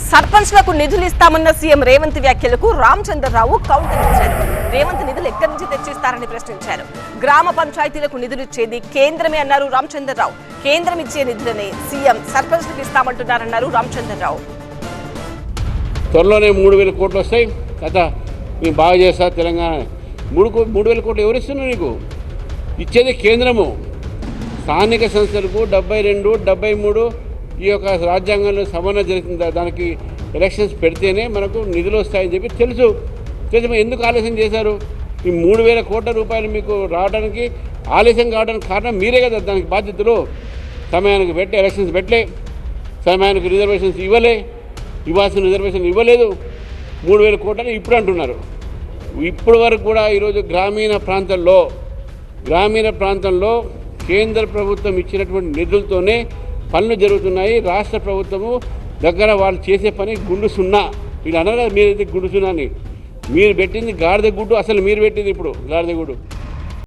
సర్పంచ్లకు నిధులు ఇస్తామన్న సీఎం రేవంత్ వ్యాఖ్యలకు రామచంద్రరావు కౌంటర్ ఇచ్చారు. రేవంత్ నిధులు ఎక్కడి నుంచి తెచ్చిస్తారని ప్రశ్నించారు. గ్రామ పంచాయతీలకు నిధులు ఇచ్చేది కేంద్రమే అన్నారు రామచంద్రరావు. కేంద్రం ఇచ్చే నిధులనే సీఎం సర్పంచ్లకు ఇస్తామంటున్నారన్నారు రామచంద్రరావు. త్వరలోనే 3,000 కోట్లు వస్తాయి కథ, మేము బాగా చేస్తా తెలంగాణ. 3,000 కోట్లు ఎవరిస్తున్నారు? నీకు ఇచ్చేది కేంద్రము. స్థానిక సంస్థలకు 72, 73 ఈ యొక్క రాజ్యాంగంలో సవరణ జరుగుతుంది. దానికి ఎలక్షన్స్ పెడితేనే మనకు నిధులు వస్తాయని చెప్పి తెలుసు. ఎందుకు ఆలస్యం చేశారు? ఈ 3,000 కోట్ల రూపాయలు మీకు రావడానికి ఆలస్యం కావడానికి కారణం మీరే కదా. దానికి బాధ్యతలు సమయానికి పెట్టి ఎలక్షన్స్ పెట్టలే, సమయానికి రిజర్వేషన్స్ ఇవ్వాల్సిన రిజర్వేషన్ ఇవ్వలేదు. 3,000 కోట్లని ఇప్పుడు అంటున్నారు. ఇప్పటి వరకు కూడా ఈరోజు గ్రామీణ ప్రాంతంలో కేంద్ర ప్రభుత్వం ఇచ్చినటువంటి నిధులతోనే పనులు జరుగుతున్నాయి. రాష్ట్ర ప్రభుత్వము దగ్గర వాళ్ళు చేసే పని గుండు సున్నా. వీళ్ళు అన్నారు కదా మీరైతే గుండు సున్నా అని. మీరు పెట్టింది గాడిద గుడ్డు, అసలు మీరు పెట్టింది ఇప్పుడు గాడిద గుడ్డు.